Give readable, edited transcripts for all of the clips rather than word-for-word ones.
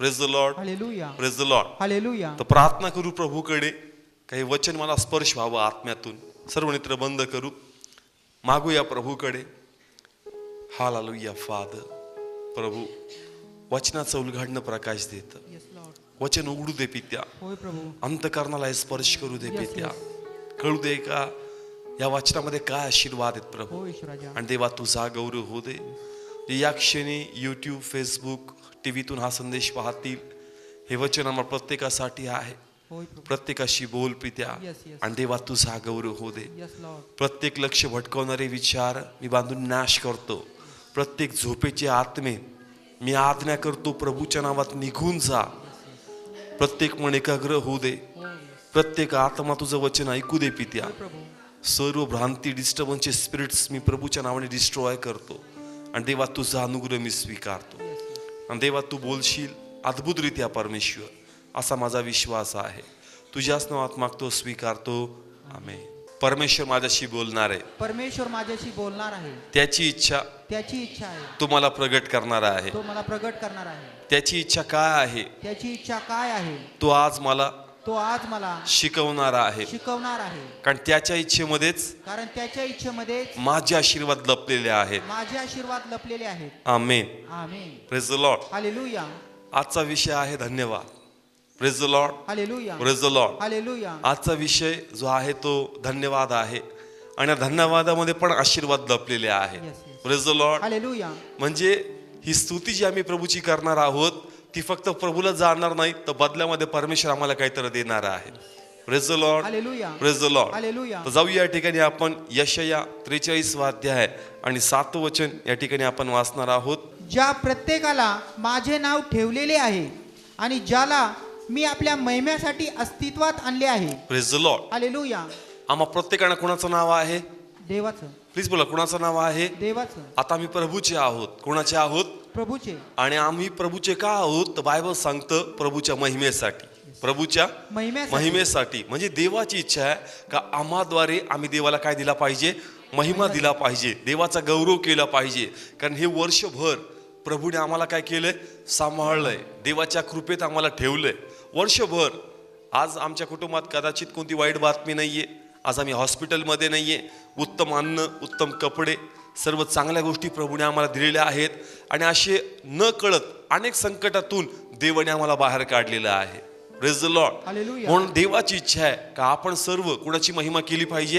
Praise the Lord, hallelujah, praise the Lord. Hallelujah. तर प्रार्थना करू प्रभूकडे, काही वचन मला स्पर्श व्हावं आत्म्यातून. सर्व नेत्र बंद करू, मागूया प्रभूकडे. हालेलुया. फादर, प्रभू वचनाचं उलगडणं प्रकाश देतं. Yes Lord. वचन उघडू दे पित्या, होय प्रभू. अंतकरणाला स्पर्श करू दे Yes, पित्या. yes. कळू दे का या वचनामध्ये काय आशीर्वाद आहेत प्रभू. होय ईश्वराजा. आणि देवा तुझा गौरव होऊ दे. जे या क्षणी यूट्यूब, फेसबुक, टीव्हीतून हा संदेश पाहतील, हे वचन आम्हाला प्रत्येकासाठी आहे. होय प्रभू. प्रत्येकाशी बोल पित्या. Yes, yes. आणि देवा तुझा गौरव होऊ दे. Yes Lord. प्रत्येक लक्ष भटकवणारे विचार मी बांधून नाश करतो. प्रत्येक झोपेचे आत्मे मी आज्ञा करतो, प्रभूच्या नावात निघून जा. प्रत्येक मन एकाग्र होऊ दे. होय. प्रत्येक आत्मा तुझं वचन ऐकू दे पित्या. होय प्रभू. सर्व भ्रांती, डिस्टर्बन्सचे स्पिरिट्स मी प्रभूच्या नावाने डिस्ट्रॉय करतो. आणि देवा तुझा अनुग्रह मी स्वीकारतो. Yes, yes. आणि देवा तू बोलशील अद्भुतरित्या परमेश्वर, असा माझा विश्वास आहे. तुझ्याच नावात मागतो, स्वीकारतो. आमेन. परमेश्वर माझ्याशी बोलणार आहे, परमेश्वर माझ्याशी बोलणार आहे. त्याची इच्छा त्याची इच्छा आहे. तुम्हाला प्रगट करणार आहे. तो मला प्रगट करणार आहे. त्याची इच्छा काय आहे, त्याची इच्छा काय आहे, तो आज मला तो आज मला शिकवणार आहे. शिकवणार आहे. कारण त्याच्या इच्छेमध्येच कारण त्याच्या इच्छेमध्ये माझे आशीर्वाद लपलेले आहेत. माझे आशीर्वाद लपलेले आहेत. Amen. Amen. Praise the Lord. Hallelujah, आजचा विषय आहे धन्यवाद. Praise the Lord, hallelujah, praise the Lord. Hallelujah. आजचा विषय जो आहे तो धन्यवाद आहे. आणि या धन्यवादामध्ये पण आशीर्वाद लपलेले आहे. Yes, yes. Praise the Lord. Hallelujah. म्हणजे ही स्तुती जी आम्ही प्रभूची करणार आहोत, ती फक्त प्रभूला जाणणार नाही, तर बदल्यामध्ये परमेश्वर आम्हाला काहीतरी देणार आहे. Praise the Lord, hallelujah, praise the Lord. Hallelujah. तर जाऊया या ठिकाणी आपण यशया 43 अध्याय आणि 7 वचन या ठिकाणी आपण वाचणार आहोत. ज्या प्रत्येकाला माझे नाव ठेवलेले आहे आणि ज्याला मी आपल्या महिम्यासाठी अस्तित्वात आणले आहे. Praise the Lord. हालेलुया. आम्हा प्रत्येकानं कोणाचं नाव आहे? देवाचं. प्लीज बोला, कोणाचं नाव आहे? देवाचं. आता आम्ही प्रभूचे आहोत. कोणाचे आहोत? प्रभूचे. आणि आम्ही प्रभूचे का आहोत? तर बायबल सांगतं प्रभूच्या महिमेसाठी. प्रभूच्या महिमेसाठी. म्हणजे देवाची इच्छा आहे का आम्हाद्वारे आम्ही देवाला काय दिला पाहिजे? महिमा दिला पाहिजे, देवाचा गौरव केला पाहिजे. कारण हे वर्षभर प्रभूने आम्हाला काय केलंय? सांभाळलंय. देवाच्या कृपेत आम्हाला ठेवलंय वर्षभर. आज आमच्या कुटुंबात कदाचित कोणती वाईट बातमी नाहीये. आज आम्ही हॉस्पिटलमध्ये नाहीये. उत्तम अन्न, उत्तम कपडे, सर्व चांगल्या गोष्टी प्रभूने आम्हाला दिलेल्या आहेत. आणि असे न कळत अनेक संकटातून देवाने आम्हाला बाहेर काढलेलं आहे. Praise the Lord. हालेलुया. म्हणून देवाची इच्छा आहे का आपण सर्व कुणाची महिमा केली पाहिजे?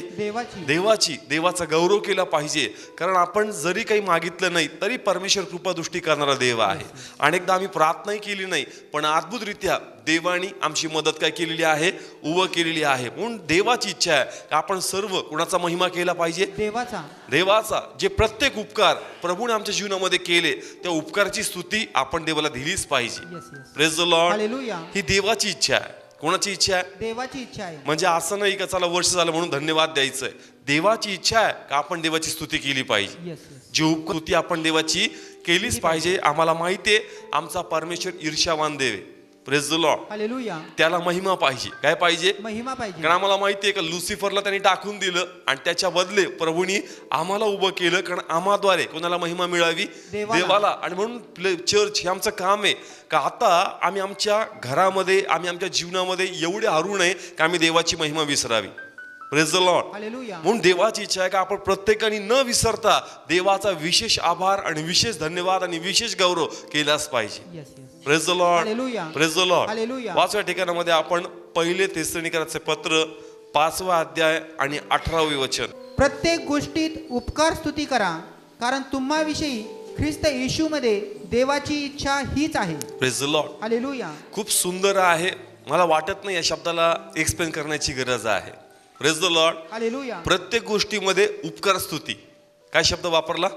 देवाची. देवाचा गौरव केला पाहिजे. कारण आपण जरी काही मागितलं नाही तरी परमेश्वर कृपादृष्टी करणारा देव आहे. अनेकदा आम्ही प्रार्थनाही केली नाही, पण अद्भुतरित्या देवानी आमची मदत काय केलेली आहे? उभं केलेली आहे. म्हणून देवाची इच्छा आहे का आपण सर्व कुणाचा महिमा केला पाहिजे? देवाचा. जे प्रत्येक उपकार प्रभूने आमच्या जीवनामध्ये केले, त्या उपकाराची स्तुती आपण देवाला दिलीच पाहिजे. Praise the Lord. ही देवाची इच्छा आहे. कोणाची इच्छा आहे? देवाची इच्छा आहे. म्हणजे असं नाही का चला वर्ष झालं म्हणून धन्यवाद द्यायचंय. देवाची इच्छा आहे का आपण देवाची स्तुती केली पाहिजे. जी उपकृती आपण देवाची केलीच पाहिजे. आम्हाला माहिती आहे आमचा परमेश्वर ईर्ष्यावान देव आहे. Praise the Lord. हालेलुया. त्याला महिमा पाहिजे. काय पाहिजे? महिमा पाहिजे. कारण आम्हाला माहिती आहे का लुसिफरला त्यांनी टाकून दिलं आणि त्याच्या बदले प्रभूंनी आम्हाला उभं केलं. कारण आम्हाद्वारे कोणाला महिमा मिळावी? देवाला. आणि म्हणून चर्च हे आमचं काम आहे का आता आम्ही आमच्या घरामध्ये, आम्ही आमच्या जीवनामध्ये एवढे हरू नये का आम्ही देवाची महिमा विसरावी. Praise the Lord. म्हणून देवाची इच्छा आहे का आपण प्रत्येकाने न विसरता देवाचा विशेष आभार आणि विशेष धन्यवाद आणि विशेष गौरव केलाच पाहिजे. Praise the Lord. Praise the Lord. वाचव्या ठिकाणामध्ये आपण पहिले थेसलोनिकराचे पत्र 5 अध्याय आणि 18 वचन. प्रत्येक गोष्टीत उपकार स्तुती करा, कारण तुम्हाविषयी ख्रिस्त येशूमध्ये देवाची इच्छा हीच आहे. Praise the Lord. हालेलुया. खूप सुंदर आहे. मला वाटत नाही या शब्दाला एक्सप्लेन करण्याची गरज आहे. Praise the Lord. हालेलुया. प्रत्येक गोष्टीमध्ये उपकार स्तुती. काय शब्द वापरला?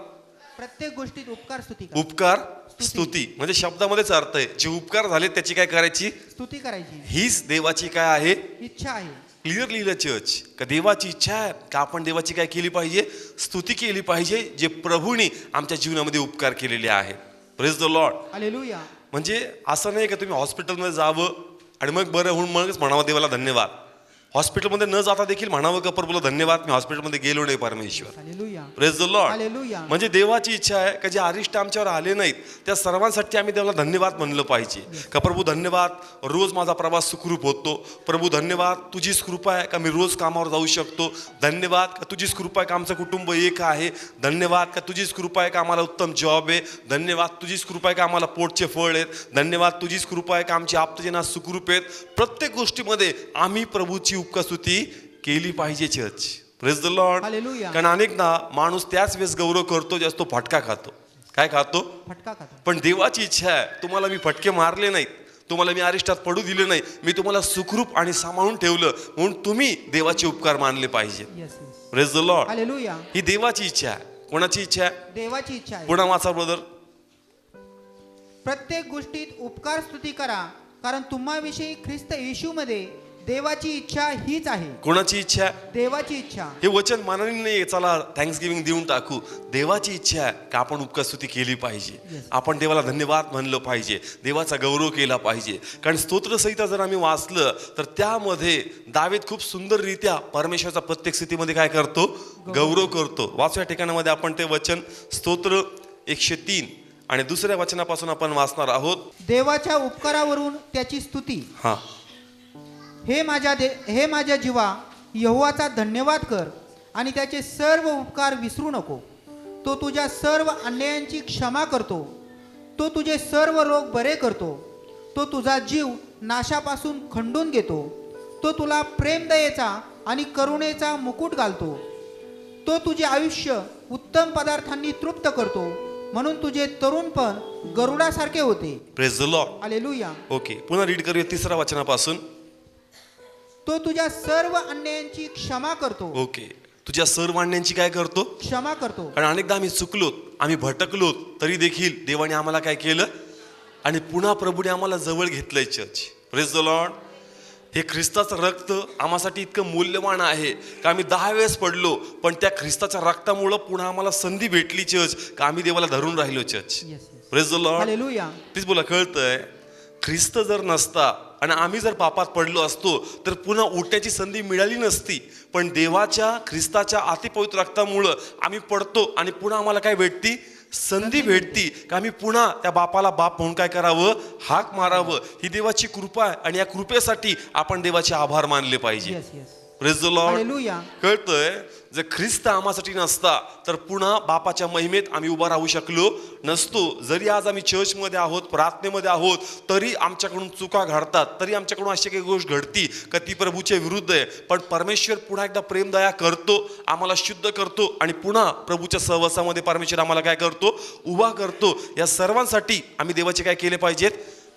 प्रत्येक गोष्टीत उपकार स्तुती. उपकार स्तुती म्हणजे शब्दामध्येच अर्थ आहे. जे उपकार झाले त्याची काय करायची? स्तुती करायची. हीच देवाची काय आहे? इच्छा आहे. क्लिअर लिहिलं चर्च का देवाची इच्छा आहे का आपण देवाची काय केली पाहिजे? स्तुती केली पाहिजे. जे प्रभूने आमच्या जीवनामध्ये उपकार केलेले आहेत. Praise the Lord. हालेलुया. म्हणजे असं नाही का तुम्ही हॉस्पिटलमध्ये जावं आणि मग बरं होऊन मगच म्हणावं देवाला धन्यवाद. हॉस्पिटलमध्ये न जाता देखील म्हणावं का प्रभूला धन्यवाद, मी हॉस्पिटलमध्ये गेलो नाही परमेश्वर. Hallelujah. Praise the Lord. Hallelujah. म्हणजे देवाची इच्छा आहे का जे अरिष्ट आमच्यावर आले नाहीत त्या सर्वांसाठी आम्ही देवाला धन्यवाद म्हणलं पाहिजे. का प्रभू धन्यवाद, रोज माझा प्रवास सुखरूप होतो. प्रभू धन्यवाद, तुझीच कृपा आहे का मी रोज कामावर जाऊ शकतो. धन्यवाद का तुझीच कृपा आहे का आमचं कुटुंब एक आहे. धन्यवाद का तुझीच कृपा आहे का आम्हाला उत्तम जॉब आहे. धन्यवाद तुझीच कृपा आहे का आम्हाला पोटचे फळ आहेत. धन्यवाद तुझीच कृपा आहे का आमची आप्तजना सुखरूप आहेत. प्रत्येक गोष्टीमध्ये आम्ही प्रभूची उपकास्तुती केली पाहिजे church. Praise the Lord. Hallelujah. कारण अनेकदा माणूस त्याच वेळेस गौरव करतो ज्यास तो फटका खातो. काय खातो? फटका खातो. पण देवाची इच्छा आहे, तुम्हाला मी फटके मारले नाहीत, तुम्हाला मी अरिष्टात पडू दिले नाही, मी तुम्हाला सुखरूप आणि सांभाळून ठेवलं म्हणून तुम्ही देवाचे उपकार मानले पाहिजे. Yes yes. Praise the Lord. Hallelujah. ही देवाची इच्छा आहे. कोणाची इच्छा आहे? देवाची इच्छा आहे. पुन्हा वाचा ब्रदर. प्रत्येक गोष्टीत उपकार स्तुती करा, कारण तुम्हाविषयी ख्रिस्त येशूमध्ये देवाची इच्छा हीच आहे. कोणाची इच्छा आहे? देवाची इच्छा. हे वचन मानाने नाही, चला थँक्स गिव्हिंग देऊन टाकू. देवाची इच्छा आहे का आपण उपकारस्तुती केली पाहिजे. आपण देवाला धन्यवाद म्हणलं पाहिजे, देवाचा गौरव केला पाहिजे. कारण स्तोत्रसंहिता जर आम्ही वाचलं तर त्यामध्ये दावीद खूप सुंदररित्या परमेश्वराचा प्रत्येक स्थितीमध्ये काय करतो? गौरव करतो. वाचू या ठिकाणामध्ये आपण ते वचन स्तोत्र 103 आणि दुसऱ्या वचनापासून आपण वाचणार आहोत. देवाच्या उपकारावरून त्याची स्तुती. हा. हे माझ्या जीवा यहोवाचा धन्यवाद कर आणि त्याचे सर्व उपकार विसरू नको. तो तुझ्या सर्व अन्यायांची क्षमा करतो. तो तुझे सर्व रोग बरे करतो. तो तुझा जीव नाशापासून खंडून घेतो. तो तुला प्रेमदयेचा आणि करुणेचा मुकुट घालतो. तो तुझे आयुष्य उत्तम पदार्थांनी तृप्त करतो, म्हणून तुझे तरुणपण गरुडासारखे होते. Praise the Lord. Hallelujah. Okay, पुन्हा रीड करूया तिसऱ्या वचनापासून. तो तुझ्या सर्व अन्यायांची क्षमा करतो. ओके, तुझ्या सर्व अन्यांची काय करतो? क्षमा करतो. कारण अनेकदा आम्ही चुकलोत, आम्ही भटकलोत, तरी देखील देवाने आम्हाला काय केलं आणि पुन्हा प्रभूने आम्हाला जवळ घेतलंय चर्च. Praise the Lord. हे ख्रिस्ताचं रक्त आम्हासाठी इतकं मूल्यवान आहे का आम्ही 10 वेळेस पडलो पण त्या ख्रिस्ताच्या रक्तामुळं पुन्हा आम्हाला संधी भेटली चर्च का आम्ही देवाला धरून राहिलो church. Praise the Lord. Hallelujah. तीच बोला, कळतंय ख्रिस्त जर नसता आणि आम्ही जर पापात पडलो असतो तर पुन्हा उठण्याची संधी मिळाली नसती. पण देवाच्या ख्रिस्ताच्या अतिपवित्र रक्तामुळं आम्ही पडतो आणि पुन्हा आम्हाला काय भेटती? संधी भेटती का आम्ही पुन्हा त्या बापाला बाप म्हणून काय करावं? हाक मारावं. ही देवाची कृपा आहे आणि या कृपेसाठी आपण देवाचे आभार मानले पाहिजे. Yes yes. Praise the Lord. Hallelujah. कळतंय जर ख्रिस्त आम्हासाठी नसता तर पुन्हा बापाच्या महिमेत आम्ही उभा राहू शकलो नसतो. जरी आज आम्ही चर्चमध्ये आहोत, प्रार्थनेमध्ये आहोत, तरी आमच्याकडून चुका घडतात, तरी आमच्याकडून अशी काही गोष्ट घडती का ती प्रभूच्या विरुद्ध आहे. पण परमेश्वर पुन्हा एकदा प्रेमदया करतो, आम्हाला शुद्ध करतो आणि पुन्हा प्रभूच्या सहवासामध्ये परमेश्वर आम्हाला काय करतो? उभा करतो. या सर्वांसाठी आम्ही देवाचे काय केले पाहिजेत?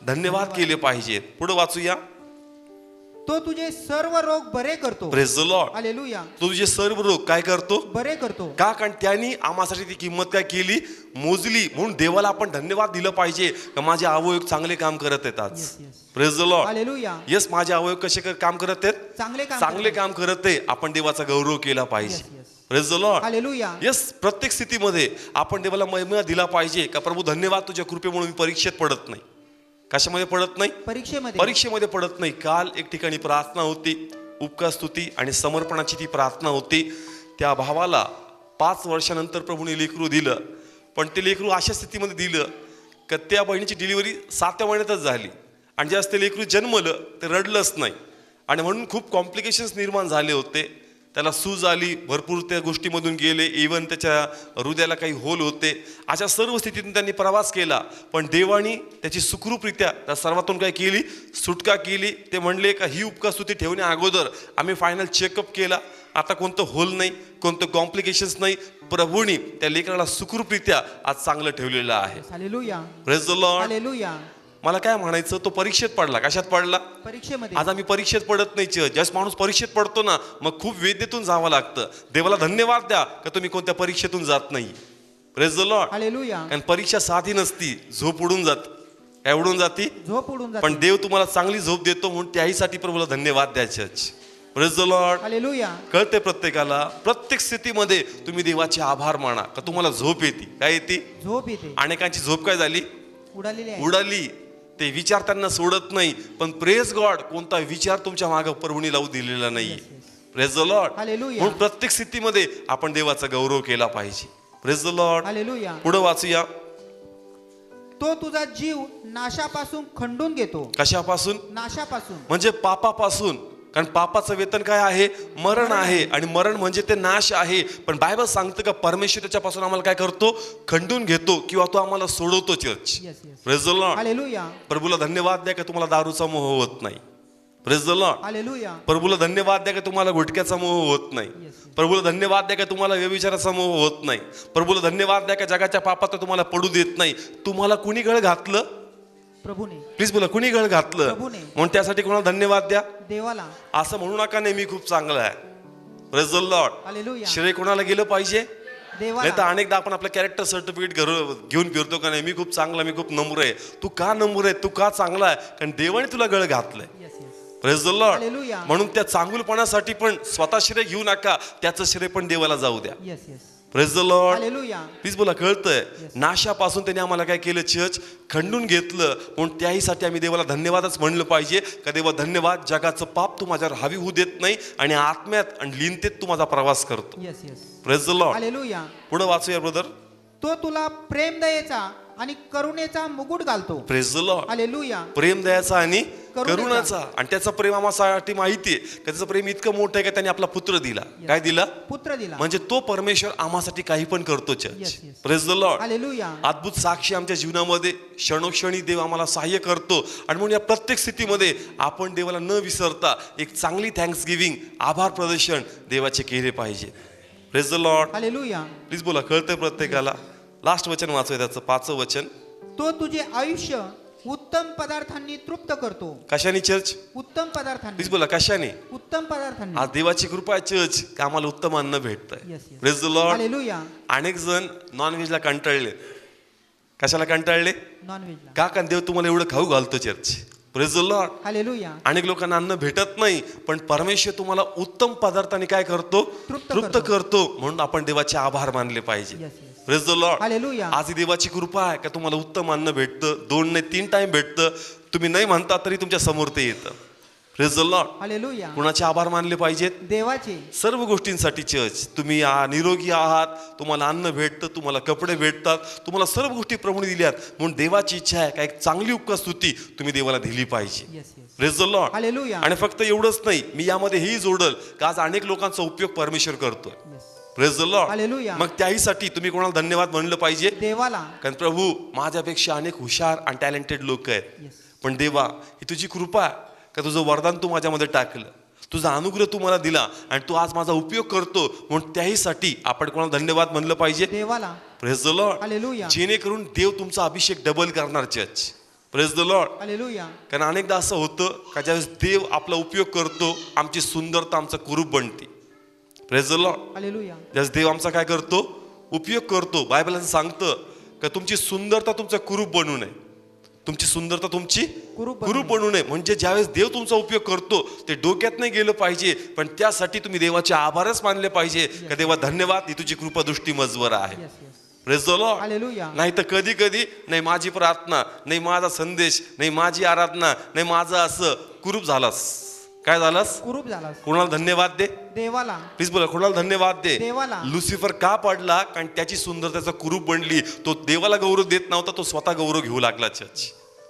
धन्यवाद केले पाहिजेत. पुढे वाचूया. तो तुझे सर्व रोग बरे करतो. Praise the Lord. हालेलुया. तो तुझे सर्व रोग काय करतो? बरे करतो. का? कारण त्यांनी आम्हासाठी ती किंमत काय केली? मोजली. म्हणून देवाला आपण धन्यवाद दिलं पाहिजे का माझे अवयव चांगले काम करत आहेत आज. Praise the Lord. Hallelujah. Yes, माझे अवयव कसे काम करत आहेत? चांगले काम करत आहे. आपण देवाचा गौरव केला पाहिजे. Praise the Lord. Hallelujah. Yes, प्रत्येक स्थितीमध्ये आपण देवाला महिमा दिला पाहिजे का प्रभू धन्यवाद तुझ्या कृपेमुळे मी परीक्षेत पडत नाही. कशामध्ये पडत नाही? परीक्षेमध्ये पडत नाही. काल एक ठिकाणी प्रार्थना होती, उपकारस्तुती आणि समर्पणाची ती प्रार्थना होती. त्या भावाला 5 वर्षानंतर प्रभूने लेकरू दिलं, पण ते लेकरू अशा स्थितीमध्ये दिलं का त्या बहिणीची डिलिव्हरी 7व्या महिन्यातच झाली आणि ज्यावेळेस ते लेकरू जन्मलं ते रडलंच नाही आणि म्हणून खूप कॉम्प्लिकेशन्स निर्माण झाले होते. त्याला सूज आली, भरपूर त्या गोष्टीमधून गेले, इव्हन त्याच्या हृदयाला काही होल होते. अशा सर्व स्थितीतून त्यांनी प्रवास केला, पण देवानी त्याची सुखरूपरित्या त्या सर्वातून काय केली? सुटका केली. ते म्हणले का ही उपकारस्तुती ठेवण्या अगोदर आम्ही फायनल चेकअप केला, आता कोणतं होल नाही, कोणतं कॉम्प्लिकेशन्स नाही. प्रभूनी त्या लेकराला सुखरूपरित्या आज चांगलं ठेवलेलं आहे. Hallelujah. Praise the Lord. Hallelujah. मला काय म्हणायचं, तो परीक्षेत पडला. कशात पडला? परीक्षेमध्ये. आज आम्ही परीक्षेत पडत नाही. ज्यावेळेस माणूस परीक्षेत पडतो ना मग खूप वेदनेतून जावं लागतं. देवाला धन्यवाद द्या का तुम्ही कोणत्या परीक्षेतून जात नाही. Praise the Lord. हालेलुया. कारण परीक्षा साधी नसती, झोप उडून जाते. काय उडून जाती? झोप उडून जाते. पण देव तुम्हाला चांगली झोप देतो म्हणून त्याहीसाठी प्रभूला धन्यवाद द्यायचे. Praise the Lord. हालेलुया. कळते प्रत्येकाला प्रत्येक स्थितीमध्ये तुम्ही देवाचे आभार माना का तुम्हाला झोप येते. काय येते? झोप येते. अनेकांची झोप काय झाली? उडालेली आहे. उडाली. ते विचार त्यांना सोडत नाही, पण प्रेज गॉड कोणता विचार तुमच्या मागे प्रभूने लावू दिलेला नाही. Praise the Lord. हालेलुया. म्हणून प्रत्येक स्थितीमध्ये आपण देवाचा गौरव केला पाहिजे. Praise the Lord. हालेलुया. पुढे वाचूया. तो तुझा जीव नाशापासून खंडून घेतो. कशापासून? नाशापासून म्हणजे पापापासून. कारण पापाचं वेतन काय आहे? मरण आहे. आणि मरण म्हणजे ते नाश आहे. पण बायबल सांगतं का परमेश्वर त्याच्यापासून आम्हाला काय करतो? खंडून घेतो किंवा तो आम्हाला सोडवतो. Church. Praise the Lord. Hallelujah. प्रभूला प्रभूला धन्यवाद द्या की तुम्हाला दारूचा मोह होत नाही. Praise the Lord. हालेलुया. प्रभूला धन्यवाद द्या की तुम्हाला गुटख्याचा मोह होत नाही. प्रभूला धन्यवाद द्या की तुम्हाला व्यभिचाराचा मोह होत नाही. प्रभूला धन्यवाद द्या की जगाच्या पापात तुम्हाला पडू देत नाही. तुम्हाला कुणी गळ घातलं? प्रभूने. प्लीज बोला, कुणी गळ घातलं? प्रभूने. म्हणून त्यासाठी कोणाला धन्यवाद द्या? देवाला. असं म्हणू नका नाही मी खूप चांगला आहे. Praise the Lord. हालेलुया. श्रेय कोणाला गेलं पाहिजे? नाही तर देवाला. अनेकदा आपण आपलं कॅरेक्टर सर्टिफिकेट घेऊन फिरतो का नाही, मी खूप चांगला, मी खूप नम्र आहे. तू का नम्र आहे? तू का चांगला आहे? कारण देवाने तुला गळ घातलंय. Yes, yes. Praise the Lord. Hallelujah. म्हणून त्या चांगुलपणासाठी पण स्वतः श्रेय घेऊ नका, त्याचं श्रेय पण देवाला जाऊ द्या. Yes, yes. Praise the Lord. Hallelujah. Please बोला, कळतंय? नाशापासून त्याने आम्हाला काय केलं? चर्च खंडून घेतलं. म्हणून त्याहीसाठी आम्ही देवाला धन्यवादच म्हणलं पाहिजे. का देवा धन्यवाद, जगाचं पाप तू माझ्यावर हावी होऊ देत नाही आणि आत्म्यात आणि लीनतेत तू माझा प्रवास करतो. Yes, yes. Praise the Lord. Hallelujah. पुढे वाचूया ब्रदर. तो तुला प्रेम दयेचा आणि करुणेचा मुकुट घालतो. Praise the Lord. हालेलुया. प्रेम दयाचा आणि करुणेचा. करुणाचा. आणि त्याचं प्रेम आम्हाला माहितीये का त्याचं प्रेम इतकं मोठं आहे का त्याने आपला पुत्र दिला. काय दिला? पुत्र दिला. म्हणजे तो परमेश्वर आम्हासाठी काही पण करतो. Yes, church. yes. Praise the Lord. Hallelujah. अद्भुत साक्षी आमच्या जीवनामध्ये क्षणोक्षणी देव आम्हाला सहाय्य करतो. आणि म्हणून या प्रत्येक स्थितीमध्ये आपण देवाला न विसरता एक चांगली थँक्स गिव्हिंग, आभार प्रदर्शन देवाचे केले पाहिजे. Praise the Lord. Hallelujah. Please बोला, कळतंय प्रत्येकाला? लास्ट वचन वाचूया त्याचं 5वं वचन. तो तुझे आयुष्य उत्तम पदार्थांनी तृप्त करतो. कशाने चर्च? उत्तम पदार्थांनी. प्लीज बोला, कशाने? उत्तम पदार्थांनी. आज देवाची कृपा आहे चर्च की आम्हाला उत्तम अन्न भेटतंय. Yes, yes. Praise the Lord. Hallelujah. अनेक जण नॉनव्हेजला कंटाळले. कशाला कंटाळले? नॉनव्हेजला. का? कारण देव तुम्हाला एवढं खाऊ घालतो. Church. Praise the Lord. Hallelujah. अनेक लोकांना अन्न भेटत नाही, पण परमेश्वर तुम्हाला उत्तम पदार्थाने काय करतो? तृप्त करतो. म्हणून आपण देवाचे आभार मानले पाहिजे. Yes, yes. Praise the Lord. Hallelujah. आज ही देवाची कृपा आहे का तुम्हाला उत्तम अन्न भेटतं. 2 नाही 3 टाइम भेटतं. तुम्ही नाही म्हणता तरी तुमच्या समोर ते येतं. Praise the Lord. हालेलुया. कुणाचे आभार मानले पाहिजेत? देवाचे. सर्व गोष्टींसाठी चर्च. तुम्ही निरोगी आहात, तुम्हाला अन्न भेटतं, तुम्हाला कपडे भेटतात, तुम्हाला सर्व गोष्टी प्रभूने दिल्यात. म्हणून देवाची इच्छा आहे का एक चांगली उपकार स्तुती तुम्ही देवाला दिली पाहिजे. Yes, yes. Praise the Lord. Hallelujah. आणि फक्त एवढंच नाही, मी यामध्ये हेही जोडल का आज अनेक लोकांचा उपयोग परमेश्वर करतोय. Yes. Praise the Lord. Hallelujah. मग त्याहीसाठी तुम्ही कोणाला धन्यवाद म्हणलं पाहिजे? देवाला. कारण प्रभू माझ्यापेक्षा अनेक हुशार आणि टॅलेंटेड लोक आहेत. Yes. पण देवा, ही तुझी कृपा आहे का तुझं वरदान तू माझ्यामध्ये टाकलं, तुझा अनुग्रह तू मला दिला आणि तू आज माझा उपयोग करतो. म्हणून त्याहीसाठी आपण कोणाला धन्यवाद म्हणलं पाहिजे? देवाला. Praise the Lord. हालेलुया. जेणेकरून देव तुमचा अभिषेक डबल करणार. Church. Praise the Lord. Hallelujah. कारण अनेकदा असं होतं का ज्यावेळेस देव आपला उपयोग करतो, आमची सुंदरता आमचं कुरूप बनते. Praise the Lord. हालेलुया. ज्यावेळेस देव आमचा काय करतो? उपयोग करतो. बायबल असं सांगतं का तुमची सुंदरता तुमचा कुरूप बनू नये. तुमची सुंदरता तुमची कुरूप बनू नये. म्हणजे ज्यावेळेस देव तुमचा उपयोग करतो ते डोक्यात नाही गेलं पाहिजे, पण त्यासाठी तुम्ही देवाचे आभारच मानले पाहिजे का देवा धन्यवाद, ही तुझी कृपा दृष्टी मजवर आहे. Yes, yes. Praise the Lord. Hallelujah. नाही तर कधी कधी नाही माझी प्रार्थना, नाही माझा संदेश, नाही माझी आराधना, नाही माझं असं कुरूप झालास. काय झालास? कुरूप झाला. कोणाला धन्यवाद दे? देवाला. प्लीज बोला, कोणाला धन्यवाद दे? देवाला. लुसिफर का पडला? कारण त्याची सुंदरतेचा कुरूप बनली. तो देवाला गौरव देत नव्हता, तो स्वतः गौरव घेऊ लागला. Church.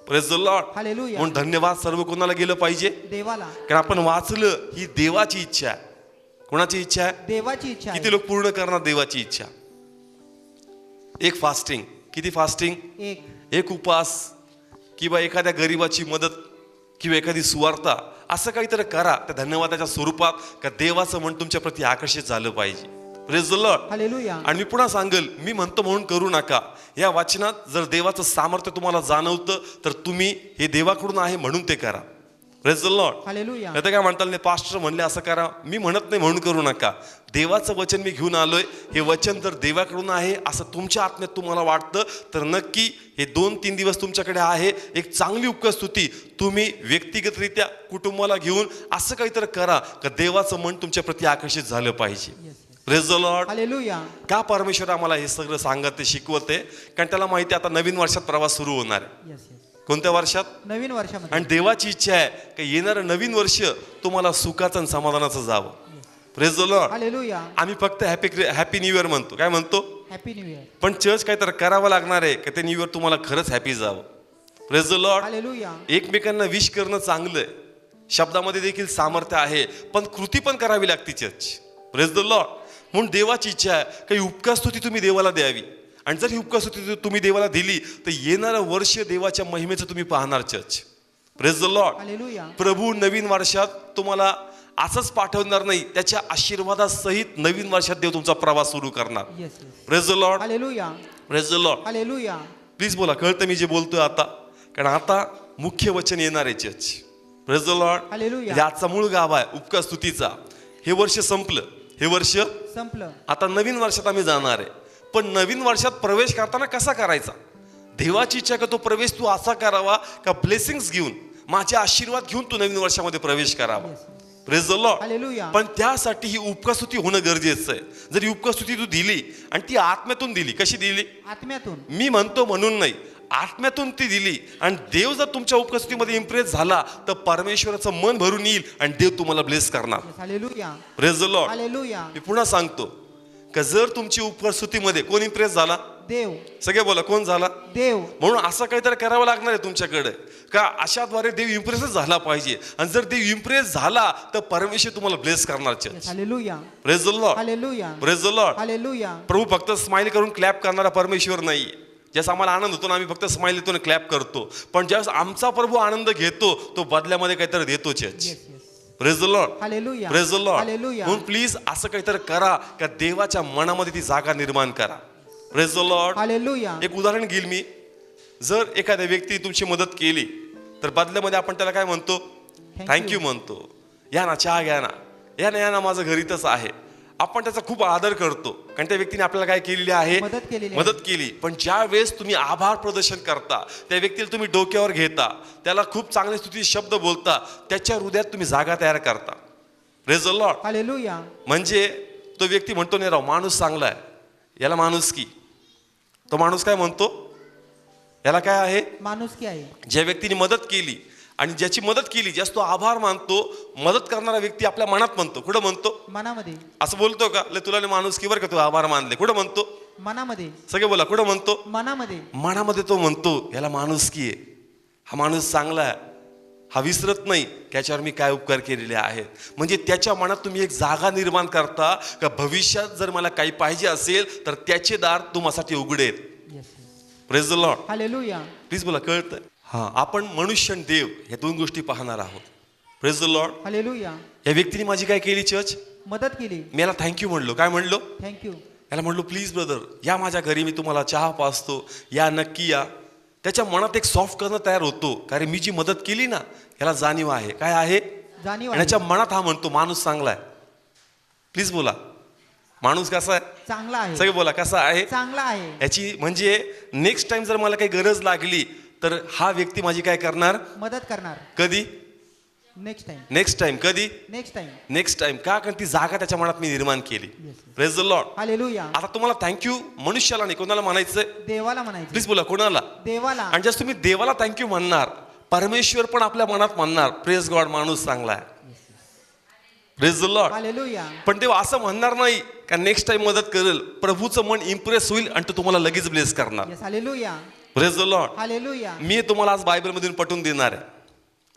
Praise the Lord. Hallelujah. म्हणून धन्यवाद सर्व कोणाला गेलं पाहिजे? देवाला. कारण आपण वाचलं ही देवाची इच्छा आहे. कोणाची इच्छा आहे? देवाची इच्छा आहे. किती लोक पूर्ण करणार देवाची इच्छा? एक फास्टिंग. किती फास्टिंग? एक उपवास किंवा एखाद्या गरीबाची मदत किंवा एखादी सुवार्ता, असं काहीतरी करा त्या धन्यवादाच्या स्वरूपात का देवाचं मन तुमच्या प्रती आकर्षित झालं पाहिजे. Praise the Lord. हालेलुया. आणि मी पुन्हा सांगेल, मी म्हणतो म्हणून करू नका. या वाचनात जर देवाचं सामर्थ्य तुम्हाला जाणवतं तर तुम्ही हे देवाकडून आहे म्हणून ते करा. Praise the Lord. हालेलुया. नाही तर काय म्हणताल, नाही पास्टर म्हणले असं करा, मी म्हणत नाही म्हणून करू नका. देवाचं वचन मी घेऊन आलोय, हे वचन जर देवाकडून आहे असं तुमच्या आत्म्यात तुम्हाला वाटतं तर नक्की हे 2-3 दिवस तुमच्याकडे आहे. एक चांगली उपकार स्तुती तुम्ही व्यक्तिगतरित्या कुटुंबाला घेऊन असं काहीतरी करा का देवाचं मन तुमच्या प्रती आकर्षित झालं पाहिजे. Praise the Lord. हालेलुया. का परमेश्वर आम्हाला हे सगळं सांगत ते शिकवते? कारण त्याला माहिती आता नवीन वर्षात प्रवास सुरू होणार आहे. Yes, yes. कोणत्या वर्षात? नवीन वर्षामध्ये. आणि देवाची इच्छा आहे की येणारं नवीन वर्ष तुम्हाला सुखाचं आणि समाधानाचं जावं. Praise the Lord. हालेलुया. आम्ही फक्त हॅपी न्यू इयर म्हणतो. काय म्हणतो? Happy new year. पण चर्च काय तर करावं लागणार आहे की ते न्यू इयर तुम्हाला खरंच हॅपी जावं. Praise the Lord. हालेलुया. एकमेकांना विश करणं चांगलं आहे, शब्दामध्ये देखील सामर्थ्य आहे, पण कृती पण करावी लागते चर्च. Praise the Lord. म्हणून देवाची इच्छा आहे काही उपकारस्तुती तुम्ही देवाला द्यावी, आणि जर ही उपकारस्तुती तुम्ही देवाला दिली तर येणारं वर्ष देवाच्या महिमेचं तुम्ही पाहणार church. Praise the Lord. Hallelujah. प्रभू नवीन वर्षात तुम्हाला असंच पाठवणार नाही, त्याच्या आशीर्वादासहित नवीन वर्षात देव तुमचा प्रवास सुरू करणार. Yes yes. Praise the Lord. Hallelujah. Praise the Lord. Hallelujah. Please बोला, कळतं मी जे बोलतोय आता? कारण आता मुख्य वचन येणार आहे church. Praise the Lord. Hallelujah. हे आजचा मूळ गाव आहे उपकार स्तुतीचा. हे वर्ष संपलं, हे वर्ष संपलं. आता नवीन वर्षात आम्ही जाणार आहे. पण नवीन वर्षात प्रवेश करताना कसा करायचा? देवाची इच्छा का तो प्रवेश तू असा करावा का ब्लेसिंग्स घेऊन, माझे आशीर्वाद घेऊन तू नवीन वर्षामध्ये प्रवेश करावा. Praise the Lord. हालेलुया. पण त्यासाठी ही उपकारस्तुती होणं गरजेचं आहे. जर ही उपकारस्तुती तू दिली आणि ती आत्म्यातून दिली, कशी दिली? आत्म्यातून. मी म्हणतो म्हणून नाही, आत्म्यातून ती दिली, आणि देव जर तुमच्या उपस्थितीमध्ये इम्प्रेस झाला तर परमेश्वराचं मन भरून येईल आणि देव तुम्हाला ब्लेस करणार. Hallelujah. Praise the Lord. Hallelujah. मी पुन्हा सांगतो का जर तुमची उपस्थितीमध्ये कोण इम्प्रेस झाला? देव. सगळे बोला, कोण झाला? देव. म्हणून असं काहीतरी करावं लागणार आहे तुमच्याकडे का अशाद्वारे देव इम्प्रेसच झाला पाहिजे, आणि जर देव इम्प्रेस झाला तर परमेश्वर तुम्हाला ब्लेस करणार. Hallelujah. Praise the Lord. Hallelujah. Praise the Lord. Hallelujah. प्रभू फक्त स्माइल करून क्लॅप करणारा परमेश्वर नाही. ज्याचा आम्हाला आनंद होतो ना, आम्ही फक्त स्माइल देतो आणि क्लॅप करतो, पण ज्यावेळेस आमचा प्रभू आनंद घेतो तो बदल्यामध्ये काहीतरी देतो. Church. Yes yes. Praise the Lord. Hallelujah. Praise the Lord. Hallelujah. म्हणून प्लीज असं काहीतरी करा का देवाच्या मनामध्ये ती जागा निर्माण करा. Praise the Lord. हालेलुया. एक उदाहरण घेईल मी. जर एखाद्या व्यक्ती तुमची मदत केली तर बदल्यामध्ये आपण त्याला काय म्हणतो? थँक्यू म्हणतो. या ना, चहा घ्या ना, या ना, माझं घर इथंच आहे. आपण त्याचा खूप आदर करतो कारण त्या व्यक्तीने आपल्याला काय केलेली आहे? मदत केली. पण ज्या वेळेस तुम्ही आभार प्रदर्शन करता, त्या व्यक्तीला तुम्ही डोक्यावर घेता, त्याला खूप चांगले स्तुती शब्द बोलता, त्याच्या हृदयात तुम्ही जागा तयार करता. Praise the Lord. हालेलुया. म्हणजे तो व्यक्ती म्हणतो नाही राव, माणूस चांगला आहे, याला माणुसकी. तो माणूस काय म्हणतो? याला काय आहे? माणुसकी आहे. ज्या व्यक्तीने मदत केली आणि ज्याची मदत केली, ज्यास तो आभार मानतो, मदत करणारा व्यक्ती आपल्या मनात म्हणतो. कुठं म्हणतो? मनामध्ये. असं बोलतो का तुला माणुसकी बरं का, तू आभार मानले? कुठं म्हणतो? मनामध्ये. सगळे बोला, कुठं म्हणतो? मनामध्ये. मनामध्ये तो म्हणतो याला माणुसकी आहे, हा माणूस चांगला आहे, हा विसरत नाही त्याच्यावर मी काय उपकार केलेले आहेत. म्हणजे त्याच्या मनात तुम्ही एक जागा निर्माण करता का भविष्यात जर मला काही पाहिजे असेल तर त्याचे दार तुम्हासाठी उघडेल. Praise the Lord. Hallelujah. Please बोला, कळतंय? हा, आपण मनुष्य आणि देव या दोन गोष्टी पाहणार आहोत. Praise the Lord. हालेलुया. या व्यक्तीने माझी काय केली? चर्च मदत केली. मी याला थँक्यू म्हणलो. काय म्हणलो? थँक्यू. याला म्हणलो प्लीज ब्रदर या माझ्या घरी, मी तुम्हाला चहा पाजतो, या नक्की या. त्याच्या मनात एक सॉफ्ट करणं तयार होतो, कारण मी जी मदत केली ना याला जाणीव आहे. काय आहे? जाणीव. आणि त्याच्या मनात हा म्हणतो माणूस चांगला आहे. प्लीज बोला, माणूस कसा आहे? चांगला आहे. सगळे बोला, कसा आहे? चांगला आहे. याची म्हणजे नेक्स्ट टाइम जर मला काही गरज लागली तर हा व्यक्ती माझी काय करणार? मदत करणार. कधी? Next time. Next time. कधी? Next time. Next time. का? कारण ती जागा त्याच्या मनात मी निर्माण केली. Praise the Lord. हालेलुया. आता तुम्हाला थँक्यू मनुष्याला नाही, कोणाला म्हणायचंय? देवाला म्हणायचं. प्लीज बोला, कोणाला? देवाला. आणि जर तुम्ही देवाला थँक्यू म्हणणार, परमेश्वर पण आपल्या मनात म्हणणार प्रेज गॉड, माणूस चांगला आहे. Praise the Lord. हालेलुया. पण देव असं म्हणणार नाही का नेक्स्ट टाइम मदत करेल. प्रभूचं मन इम्प्रेस होईल आणि तो तुम्हाला लगेच ब्लेस करणार. Hallelujah. Praise the Lord. Hallelujah. मी तुम्हाला आज बायबल मधून पटवून देणार आहे.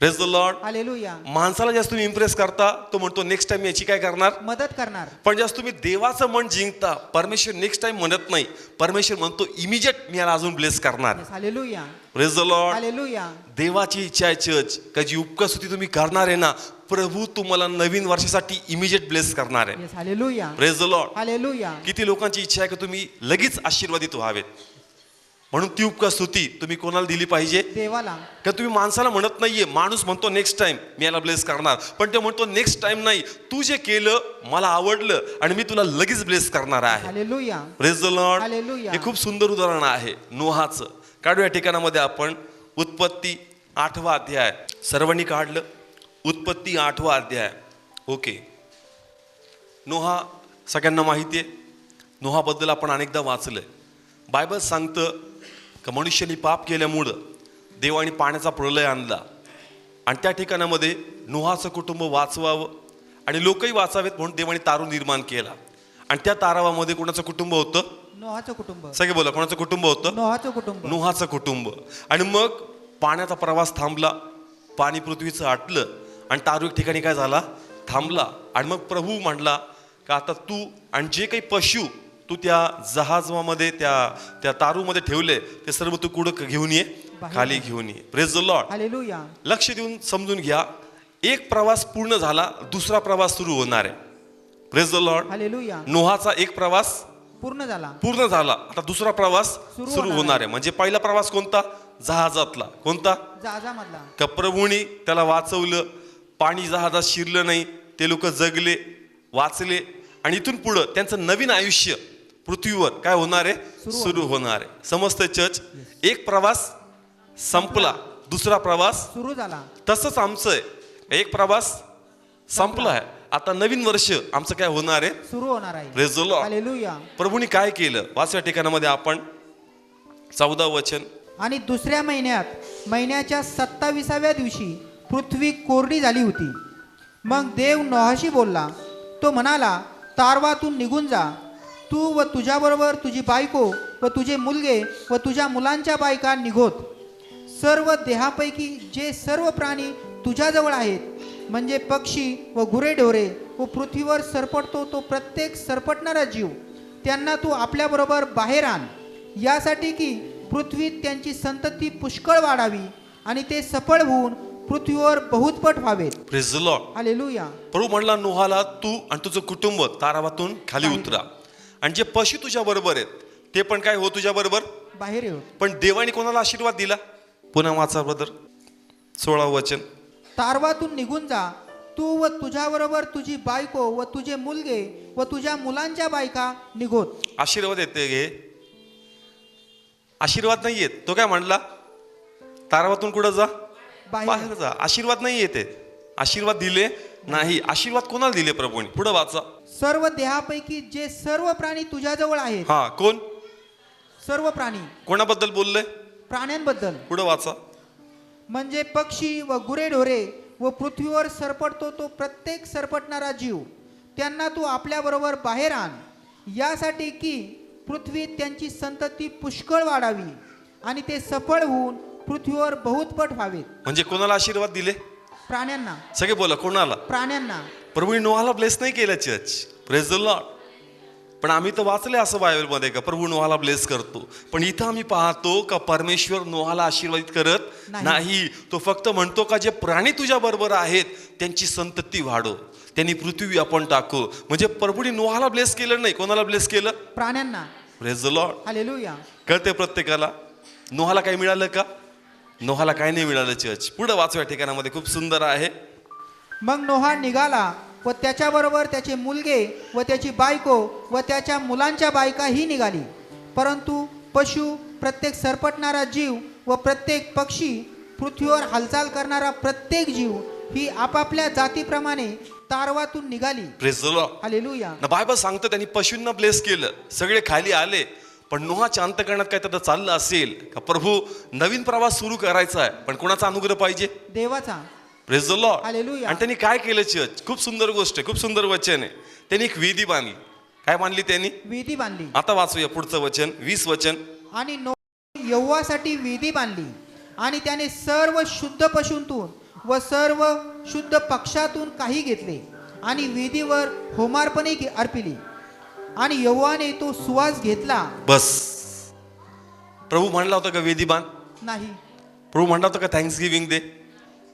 Praise the Lord. हालेलुया. माणसाला जास्त तुम्ही इम्प्रेस करता, तो म्हणतो नेक्स्ट टाइम याची काय करणार? मदत करणार. पण जास्त तुम्ही देवाचं मन जिंकता, परमेश्वर नेक्स्ट टाइम म्हणत नाही, परमेश्वर म्हणतो इमिजिएट मी याला अजून ब्लेस करणार. Hallelujah. Praise the Lord. Hallelujah. देवाची इच्छा आहे चर्च का जी उपकारस्तुती तुम्ही करणार आहे ना, प्रभू तुम्हाला नवीन वर्षासाठी इमिजिएट ब्लेस करणार आहे. Hallelujah. Praise the Lord. Hallelujah. किती लोकांची इच्छा आहे की तुम्ही लगेच आशीर्वादित व्हावेत, म्हणून ती उपकारस्तुती तुम्ही कोणाला दिली पाहिजे? देवाला. का तुम्ही माणसाला म्हणत नाहीये, माणूस म्हणतो नेक्स्ट टाइम मी याला ब्लेस करणार, पण ते म्हणतो नेक्स्ट टाइम नाही, तू जे केलं मला आवडलं आणि मी तुला लगेच ब्लेस करणार आहे. Hallelujah. Praise the Lord. Hallelujah. हे खूप सुंदर उदाहरण आहे नोहाचं. काढू या ठिकाणामध्ये आपण उत्पत्ती 8वा अध्याय. सर्वांनी काढलं? उत्पत्ती 8वा अध्याय. ओके. नोहा सगळ्यांना माहिती आहे. नोहाबद्दल आपण अनेकदा वाचलंय. बायबल सांगतं का मनुष्याने पाप केल्यामुळं देवाने पाण्याचा प्रलय आणला आणि त्या ठिकाणामध्ये नोहाचं कुटुंब वाचवावं आणि लोकही वाचावेत म्हणून देवाने तारू निर्माण केला. आणि त्या तारावामध्ये कोणाचं कुटुंब होतं? नोहाचं कुटुंब. सगळे बोला, कोणाचं कुटुंब होतं? नोहाचं कुटुंब. नोहाचं कुटुंब. आणि मग पाण्याचा प्रवास थांबला, पाणी पृथ्वीचं आटलं आणि तारू एक ठिकाणी काय झाला? थांबला. आणि मग प्रभू म्हणला का आता तू आणि जे काही पशु तू त्या जहाजामध्ये त्या तारूमध्ये ठेवले ते सर्व तू कुठं घेऊन ये? खाली घेऊन ये. Praise the Lord. हालेलुया. लक्ष देऊन समजून घ्या, एक प्रवास पूर्ण झाला, दुसरा प्रवास सुरू होणार आहे. Praise the Lord. हालेलुया. नोहाचा एक प्रवास पूर्ण झाला, आता दुसरा प्रवास सुरू होणार आहे. म्हणजे पहिला प्रवास कोणता? जहाजातला. कोणता? जहाजामधला. का प्रभूंनी त्याला वाचवलं, पाणी जहाजात शिरलं नाही, ते लोक जगले, वाचले आणि इथून पुढं त्यांचं नवीन आयुष्य पृथ्वीवर काय होणार आहे? सुरू होणार आहे. समजतं चर्च? एक प्रवास संपला, दुसरा प्रवास सुरू झाला. तसंच आमचं आहे, एक प्रवास संपला आहे, आता नवीन वर्ष आमचं काय होणार आहे? सुरू होणार आहे. Praise the Lord. हालेलुया. प्रभूंनी काय केलं? वाचव्या ठिकाणामध्ये आपण 14 वचन. आणि दुसऱ्या महिन्याच्या 27व्या दिवशी पृथ्वी कोरडी झाली होती. मग देव नोहाशी बोलला. तो म्हणाला, तारवातून निघून जा, तू व तुझ्याबरोबर तुझी बायको व तुझे मुलगे व तुझ्या मुलांच्या बायका निघोत. सर्व देहापैकी जे सर्व प्राणी तुझ्याजवळ आहेत, म्हणजे पक्षी व गुरेढोरे व पृथ्वीवर सरपटतो तो प्रत्येक सरपटणारा जीव, त्यांना तू आपल्याबरोबर बाहेर आण, यासाठी की पृथ्वीत त्यांची संतती पुष्कळ वाढावी आणि ते सफळ होऊन पृथ्वीवर बहुतपट व्हावेत. Praise the Lord. हालेलुया. प्रभू म्हणला नोहाला, तू आणि तुझं कुटुंब तारावातून खाली उतरा आणि जे पशु तुझ्या बरोबर आहेत ते पण काय हो तुझ्या बरोबर बाहेर येऊ. पण देवाने कोणाला आशीर्वाद दिला? पुन्हा वाचा ब्रदर, 16 वचन. तारवातून निघून जा, तू व तुझ्याबरोबर तुझी बायको व तुझे मुलगे व तुझ्या मुलांच्या बायका निघोत. आशीर्वाद येते गे, आशीर्वाद नाही येत. तो काय म्हणला? तारावातून कुठं जा? बाहेर जा. आशीर्वाद नाही येते, आशीर्वाद दिले नाही. आशीर्वाद कोणाला दिले प्रभूने? पुढे वाचा. सर्व देहापैकी जे सर्व प्राणी तुझ्याजवळ आहेत. हा, कोण? सर्व प्राणी. कोणाबद्दल बोलले? प्राण्यांबद्दल. पुढे वाचा. म्हणजे पक्षी व गुरेढोरे व पृथ्वीवर सरपटतो तो प्रत्येक सरपटणारा जीव, त्यांना तू आपल्याबरोबर बाहेर आण, यासाठी की पृथ्वीत त्यांची संतती पुष्कळ वाढावी आणि ते सफळ होऊन पृथ्वीवर बहुतपट व्हावेत. म्हणजे कोणाला आशीर्वाद दिले? प्राण्यांना. सगळे बोला, कोणाला? प्राण्यांना. प्रभूने नोहाला ब्लेस नाही केलं चर्च. Praise the Lord. पण आम्ही तर वाचले असं बायबलमध्ये का प्रभू नोहाला ब्लेस करतो, पण इथं आम्ही पाहतो का परमेश्वर नोहाला आशीर्वादित करत नाही. तो फक्त म्हणतो का जे प्राणी तुझ्या बरोबर आहेत त्यांची संतती वाढव, त्यांनी पृथ्वी व्यापून टाकू. म्हणजे प्रभूने नोहाला ब्लेस केलं नाही, कोणाला ब्लेस केलं? प्राण्यांना. Praise the Lord. हालेलुया. कळते प्रत्येकाला? नोहाला काय मिळालं का? नोहाला काय नाही मिळालं चर्च. पुढे वाचव्या ठिकाणामध्ये खूप सुंदर आहे. मग नोहा निघाला व त्याच्याबरोबर त्याचे मुलगे व त्याची बायको व त्याच्या मुलांच्या बायकाही निघाली. परंतु पशु, प्रत्येक सरपटणारा जीव व प्रत्येक पक्षी, पृथ्वीवर हालचाल करणारा प्रत्येक जीव ही आपापल्या जातीप्रमाणे तारवातून निघाली. Praise the Lord. हालेलुया. ना बायबल सांगतं त्यांनी पशूंना ब्लेस केलं, सगळे खाली आले. पण नोहाच्या अंतकरणात काय तर चाललं असेल का प्रभू नवीन प्रवास सुरू करायचा आहे, पण कोणाचा अनुग्रह पाहिजे? देवाचा. Praise the Lord. हालेलुया. आणि त्यांनी काय केलं चर्च? खूप सुंदर गोष्ट आहे, खूप सुंदर वचन आहे. त्यांनी एक वेदी बांधली. काय बांधली त्यांनी? वेदी बांधली. आता वाचूया पुढचं वचन, 20 वचन. आणि यहोवासाठी वेदी बांधली आणि त्याने सर्व शुद्ध पशूंतून व सर्व शुद्ध पक्षातून काही घेतले आणि वेदीवर होमार्पणे अर्पिली आणि यहोवाने तो सुवास घेतला. बस. प्रभू म्हणला होता का वेदी बांध? नाही. प्रभू म्हणला होता का थँक्स गिव्हिंग दे?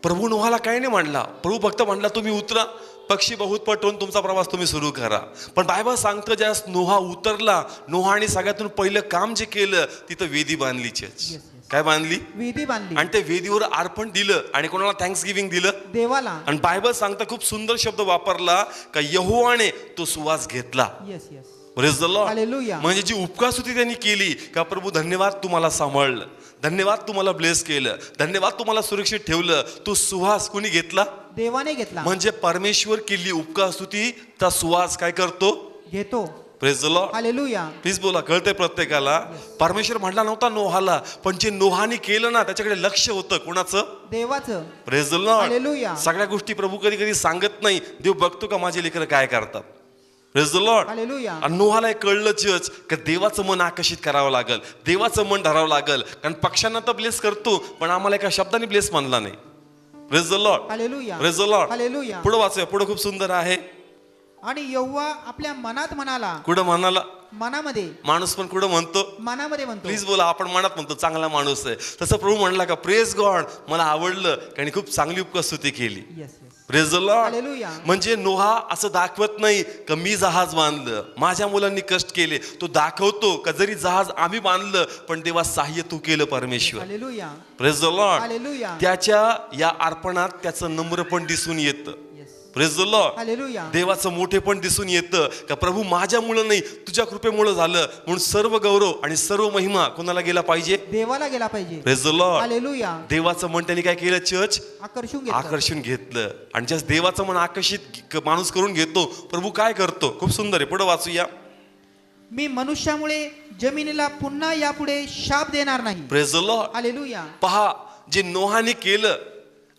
प्रभू नोहाला काय नाही म्हणला. प्रभू फक्त म्हणला तुम्ही उतरा, पक्षी बहुत पटवून तुमचा प्रवास तुम्ही सुरू करा. पण बायबल सांगतं ज्यास नोहा उतरला, नोहाने सगळ्यातून पहिलं काम जे केलं तिथं वेदी बांधली चर्च. काय बांधली? वेदी बांधली. आणि ते वेदीवर अर्पण दिलं आणि कोणाला थँक्स गिव्हिंग दिलं? देवाला. आणि बायबल सांगतं खूप सुंदर शब्द वापरला का यहोवाने तो सुवास घेतला. Yes yes. Praise the Lord. Hallelujah. म्हणजे जी उपकारस्तुती त्यांनी केली का प्रभू धन्यवाद तुम्हाला सांभाळलं, धन्यवाद तुम्हाला ब्लेस केलं, धन्यवाद तुम्हाला सुरक्षित ठेवलं. तो सुवास कोणी घेतला? देवाने घेतला. म्हणजे परमेश्वर केली उपकारस्तुती, त्या सुवास काय करतो? घेतो. Praise the Lord. Hallelujah. Please बोला. कळतंय प्रत्येकाला. परमेश्वर म्हटला नव्हता नोहाला, पण जे नोहाने केलं ना त्याच्याकडे लक्ष होतं. कोणाचं? देवाचं. Praise the Lord. हालेलुया. सगळ्या गोष्टी प्रभू कधी कधी सांगत नाही. देव बघतो का माझे लेकरं काय करतात. Praise the Lord. हालेलुया. आणि नोहाला एक कळलं चर्च की देवाचं मन आकर्षित करावं लागल, देवाचं मन धरावं लागल. कारण पक्ष्यांना तर ब्लेस करतो, पण आम्हाला एका शब्दाने ब्लेस म्हणला नाही. Praise the Lord. Hallelujah. Praise the Lord. Hallelujah. पुढे वाचूया. पुढे खूप सुंदर आहे. आणि यहोवा आपल्या मनात म्हणाला. कुठं म्हणाला? मनामध्ये. माणूस पण कुठं म्हणतो? मनामध्ये म्हणतो. प्लीज बोला. आपण मनात म्हणतो चांगला माणूस आहे. तसं प्रभू म्हणला का प्रेज गॉड, मला आवडलं कारण खूप चांगली उपस्थिती केली. Yes yes. Praise the Lord. Hallelujah. म्हणजे नोहा असं दाखवत नाही का मी जहाज बांधलं, माझ्या मुलांनी कष्ट केले. तो दाखवतो का जरी जहाज आम्ही बांधलं पण देवा सहाय्य तू केलं परमेश्वर. Hallelujah. Praise the Lord. Hallelujah. त्याच्या या अर्पणात त्याचं नम्रपण दिसून येतं. Yes. Praise the Lord. Hallelujah. देवाचं मोठेपण दिसून येतं का प्रभू माझ्यामुळे नाही तुझ्या कृपेमुळे झालं, म्हणून सर्व गौरव आणि सर्व महिमा कोणाला गेला पाहिजे? देवाला गेला पाहिजे. Praise the Lord. हालेलुया. देवाचं मन त्यांनी काय केलं? चर्च आकर्षून घेतलं. आणि ज्या देवाचं मन आकर्षित माणूस करून घेतो प्रभू काय करतो? खूप सुंदर आहे. पुढे वाचूया. मी मनुष्यामुळे जमिनीला पुन्हा यापुढे शाप देणार नाही. Praise the Lord. हालेलुया. पहा, जे नोहाने केलं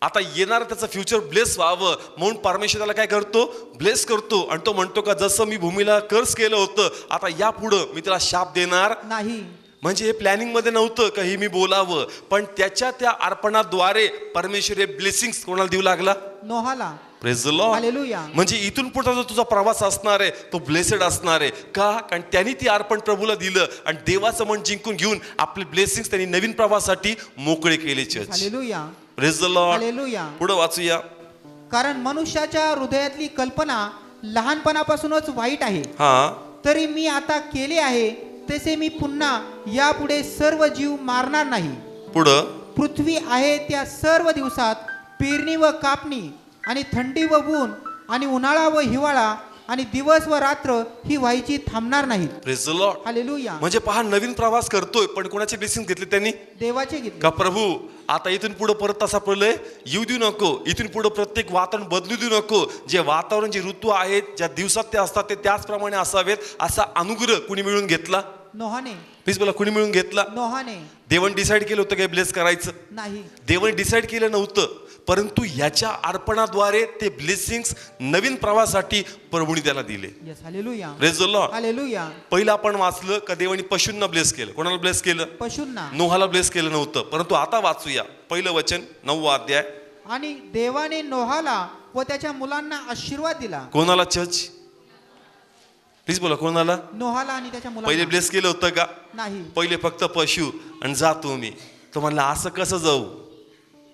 आता येणार त्याचं फ्युचर ब्लेस व्हावं म्हणून परमेश्वर त्याला काय करतो? ब्लेस करतो. आणि तो म्हणतो का जसं मी भूमीला कर्ज केलं होतं आता यापुढं मी त्याला शाप देणार नाही. म्हणजे हे प्लॅनिंग मध्ये नव्हतं का हे मी बोलावं, पण त्याच्या त्या अर्पणाद्वारे परमेश्वर हे ब्लेसिंग्स कोणाला देऊ लागला? नोहाला. Praise the Lord. हालेलुया. म्हणजे इथून पुढचा जो तुझा प्रवास असणार आहे तो ब्लेसेड असणार आहे. का? कारण त्यांनी ती अर्पण प्रभूला दिलं आणि देवाचं मन जिंकून घेऊन आपले ब्लेसिंग्स त्यांनी नवीन प्रवासासाठी मोकळे केले. Church. Hallelujah. Praise the Lord. Hallelujah. पुढे वाचूया. कारण मनुष्याच्या हृदयातली कल्पना लहानपणापासूनच वाईट आहे. हा. तरी मी आता केले आहे तसे मी पुन्हा यापुढे सर्व जीव मारणार नाही. पुढं. पृथ्वी आहे त्या सर्व दिवसात पेरणी व कापणी आणि थंडी व ऊन आणि उन्हाळा व हिवाळा आणि दिवस व रात्र ही व्हायची थांबणार नाहीत. Praise the Lord. हालेलुया. म्हणजे पहा नवीन प्रवास करतोय पण कोणाचे ब्लेसिंग घेतले त्यांनी? देवाचे घेतले. का प्रभू आता इथून पुढे परत तसा प्रलय येऊ देऊ नको, इथून पुढे प्रत्येक वातावरण बदलू देऊ नको. जे वातावरण जे ऋतू आहेत ज्या दिवसात ते असतात ते त्याचप्रमाणे असावेत असा अनुग्रह कुणी मिळून घेतला? नोहाने. प्लीज बोला. कुणी मिळून घेतला? नोहाने. देवाने डिसाईड केलं होतं काय ब्लेस करायचं? नाही. देवाने डिसाईड केलं नव्हतं, परंतु याच्या अर्पणाद्वारे ते ब्लेसिंग्स नवीन प्रवासासाठी प्रभूने त्याला दिले. Yes. Hallelujah. Praise the Lord. Hallelujah. पहिलं आपण वाचलं का देवाने पशूंना ब्लेस केलं. कोणाला ब्लेस केलं? पशूंना. नोहाला ब्लेस केलं नव्हतं. परंतु आता वाचूया पहिलं वचन 9वा अध्याय. आणि देवाने नोहाला व त्याच्या मुलांना आशीर्वाद दिला. कोणाला? चर्च. प्लीज बोला. कोणाला? नोहाला आणि त्याच्या पहिले मुलांना. ब्लेस केलं होतं का? नाही. पहिले फक्त पशु आणि जा तुम्ही. तो म्हणला असं कसं जाऊ?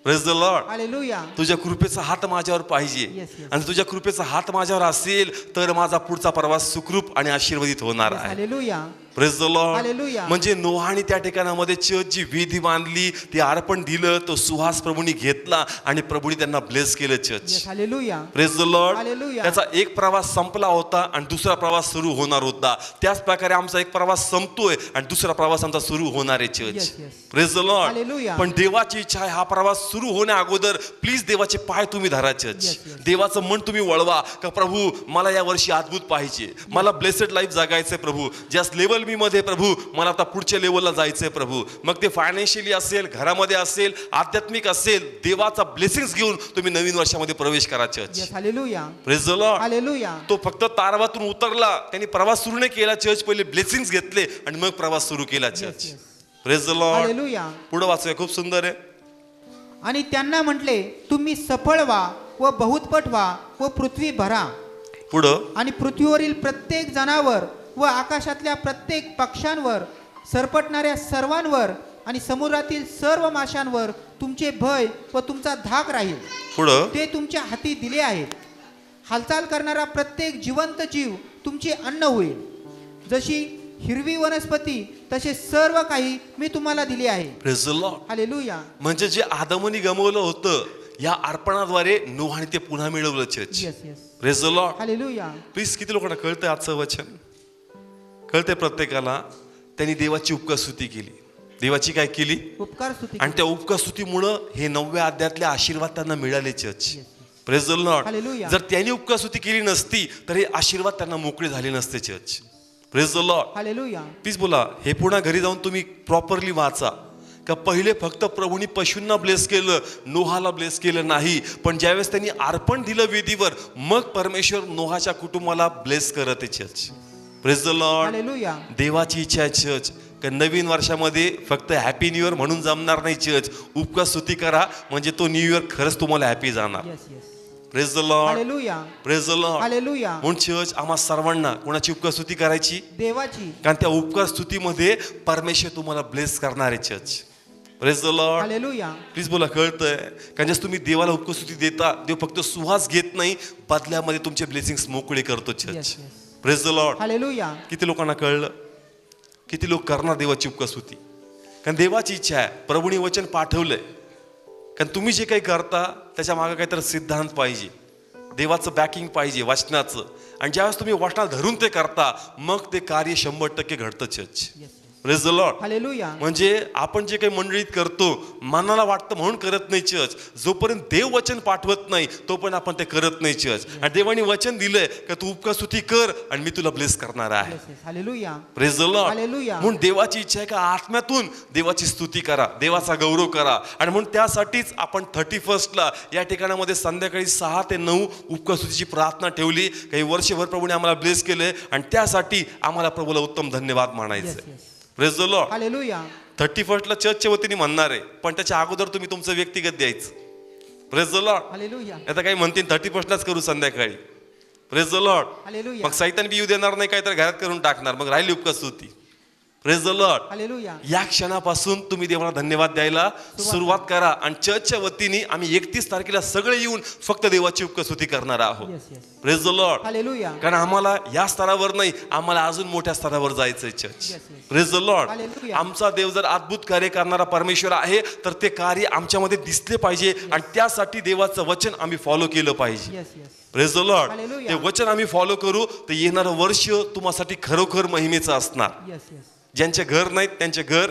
Praise the Lord. हालेलुया. तुझ्या कृपेचा हात माझ्यावर पाहिजे. Yes, yes. आणि तुझ्या कृपेचा हात माझ्यावर असेल तर माझा पुढचा प्रवास सुखरूप आणि आशीर्वादित होणार आहे. Hallelujah. Praise the Lord. Hallelujah. म्हणजे नोहाने त्या ठिकाणामध्ये चर्च जी विधी बांधली ते अर्पण दिलं, तो सुहास प्रभूंनी घेतला आणि प्रभूने त्यांना ब्लेस केलं. Church. Yes. Hallelujah. Praise the Lord. Hallelujah. त्याचा एक प्रवास संपला होता आणि दुसरा प्रवास सुरू होणार होता. त्याच प्रकारे आमचा एक प्रवास संपतोय आणि दुसरा प्रवास आमचा सुरू होणार आहे. Church. Yes, yes. Praise the Lord. Hallelujah. पण देवाची इच्छा आहे हा प्रवास सुरू होण्या अगोदर प्लीज देवाचे पाय तुम्ही धरा. चर्च. Yes, yes. देवाचं मन तुम्ही वळवा का प्रभू मला या वर्षी अद्भुत पाहिजे, मला ब्लेसेड लाईफ जगायचंय प्रभू. ज्या लेवल मी मध्ये प्रभू मला आता पुढच्या लेवलला जायचंय प्रभू. मग ते फायनान्शियली असेल, घरामध्ये असेल, आध्यात्मिक असेल, देवाचा ब्लेसिंग्स घेऊन तुम्ही नवीन वर्षामध्ये प्रवेश करा. Church. Yes. Hallelujah. Praise the Lord. Hallelujah. तो फक्त तारवातून उतरला, त्यांनी प्रवास सुरू नाही केला. चर्च पहिले ब्लेसिंग्स घेतले आणि मग प्रवास सुरू केला. Church. Yes, yes. Praise the Lord. Hallelujah. पुढे वाचूया. खूप सुंदर आहे. आणि त्यांना म्हटले तुम्ही सफळ व्हा व बहुतपट व्हा व पृथ्वी भरा. पुढं. आणि पृथ्वीवरील प्रत्येक जनावर व आकाशातल्या प्रत्येक पक्ष्यांवर, सरपटणाऱ्या सर्वांवर आणि समुद्रातील सर्व माशांवर तुमचे भय व तुमचा धाक राहील. पुढं. ते तुमच्या हाती दिले आहेत. हालचाल करणारा प्रत्येक जिवंत जीव तुमचे अन्न होईल. जशी हिरवी वनस्पती तसे सर्व काही मी तुम्हाला दिले आहे. Praise the Lord. हालेलुया. म्हणजे जे आदमनी गमवलं होतं या अर्पणाद्वारे नोहाने ते पुन्हा मिळवलं. Church. Yes yes. Praise the Lord. Hallelujah. Please किती लोकांना कळतंय आजचं वचन? कळतंय प्रत्येकाला? त्यांनी देवाची उपकारस्तुती केली. देवाची काय केली? उपकार स्तुती. आणि त्या उपकारस्तुतीमुळं हे 9व्या अध्यायातले आशीर्वाद त्यांना मिळाले. Church. Praise the Lord. Hallelujah. जर त्यांनी उपकारस्तुती केली नसती तर हे आशीर्वाद त्यांना मोकळे झाले नसते. Church. Praise the Lord. Hallelujah. Please बोला, हे पुन्हा घरी जाऊन तुम्ही प्रॉपरली वाचा. का पहिले फक्त प्रभूंनी पशूंना ब्लेस केलं, नोहाला ब्लेस केलं नाही, पण ज्यावेळेस त्यांनी अर्पण दिलं वेदीवर, मग परमेश्वर नोहाच्या कुटुंबाला ब्लेस करत आहे church. Praise the Lord. Hallelujah. देवाची इच्छा आहे चर्च का नवीन वर्षामध्ये फक्त हॅपी न्यू इयर म्हणून जमणार नाही चर्च. उपकार स्तुती करा, म्हणजे तो न्यू इयर खरंच तुम्हाला हॅपी जाणार. Yes yes. Praise the Lord. Hallelujah. Praise the Lord. Hallelujah. म्हणून चर्च आम्हा सर्वांना कोणाची उपकार स्तुती करायची? देवाची. कारण त्या उपकार स्तुतीमध्ये परमेश्वर तुम्हाला ब्लेस करणार आहे church. Praise the Lord. Hallelujah. Please बोला, कळतंय? कारण जसं तुम्ही देवाला उपकार स्तुती देता, देव फक्त सुवास घेत नाही, बदल्यामध्ये तुमचे ब्लेसिंग्स मोकळे करतो church. Yes yes. Praise the Lord. Hallelujah. किती लोकांना कळलं? किती लोक करणार देवाची उपकार स्तुती? कारण देवाची इच्छा आहे, प्रभूने वचन पाठवलंय. कारण तुम्ही जे काही करता त्याच्या मागे काहीतरी सिद्धांत पाहिजे, देवाचं बॅकिंग पाहिजे वचनाचं. आणि ज्यावेळेस तुम्ही वचनाला धरून ते करता, मग ते कार्य 100% घडतं church. Yes. Praise the Lord. Hallelujah. म्हणजे आपण जे काही मंडळीत करतो, मनाला वाटतं म्हणून करत नाही चर्च. जोपर्यंत देव वचन पाठवत नाही तोपर्यंत आपण ते करत नाही चर्च. आणि देवाने वचन दिलंय का तू उपकार स्तुती कर आणि मी तुला ब्लेस करणार आहे. Yes yes. Hallelujah. Praise the Lord. Hallelujah. म्हणून देवाची इच्छा आहे का आत्म्यातून देवाची स्तुती करा, देवाचा गौरव करा. आणि म्हणून त्यासाठीच आपण 31ला या ठिकाणामध्ये संध्याकाळी 6 ते 9 उपकार स्तुतीची प्रार्थना ठेवली. काही वर्षभर प्रभूने आम्हाला ब्लेस केलंय आणि त्यासाठी आम्हाला प्रभूला उत्तम धन्यवाद म्हणायचं. Yes yes. Praise the Lord. Hallelujah. 31ला चर्चच्या वतीने म्हणणार आहे, पण त्याच्या अगोदर तुम्ही तुमचं व्यक्तिगत द्यायचं. Praise the Lord. हालेलुया. आता काही म्हणतील 31लाच करू संध्याकाळी. Praise the Lord. हालेलुया. मग सैतान बी येऊ देणार नाही, काय तर घरात करून टाकणार, मग राहिली उपकार स्तुती. Praise the Lord. हालेलुया. या क्षणापासून तुम्ही देवाला धन्यवाद द्यायला सुरुवात करा. आणि चर्चच्या वतीने आम्ही 31 तारखेला सगळे येऊन फक्त देवाची उपकार स्तुती करणार आहोत. Yes yes. Praise the Lord. Hallelujah. कारण आम्हाला या स्तरावर नाही, आम्हाला अजून मोठ्या स्तरावर जायचंय church. Yes, yes. Praise the Lord. Hallelujah. आमचा देव जर अद्भुत कार्य करणारा परमेश्वर आहे, तर ते कार्य आमच्यामध्ये दिसले पाहिजे. आणि त्यासाठी देवाचं वचन आम्ही फॉलो केलं पाहिजे. Yes yes. Praise the Lord. Hallelujah. ते वचन आम्ही फॉलो करू, तर येणारं वर्ष तुम्हासाठी खरोखर महिमेचं असणार. Yes yes. ज्यांचे घर नाहीत त्यांचे घर,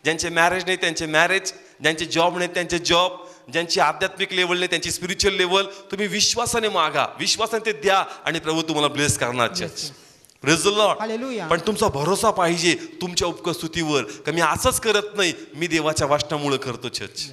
ज्यांचे मॅरेज नाही त्यांचे मॅरेज, ज्यांचे जॉब नाहीत त्यांचे जॉब, ज्यांची आध्यात्मिक लेवल नाही त्यांची स्पिरिच्युअल लेवल, तुम्ही विश्वासाने मागा, विश्वासाने ते द्या आणि प्रभू तुम्हाला ब्लेस करणार church. Praise the Lord. Hallelujah. पण तुमचा भरोसा पाहिजे तुमच्या उपकार स्तुतीवर, का मी असंच करत नाही, मी देवाच्या वाचनामुळे करतो church.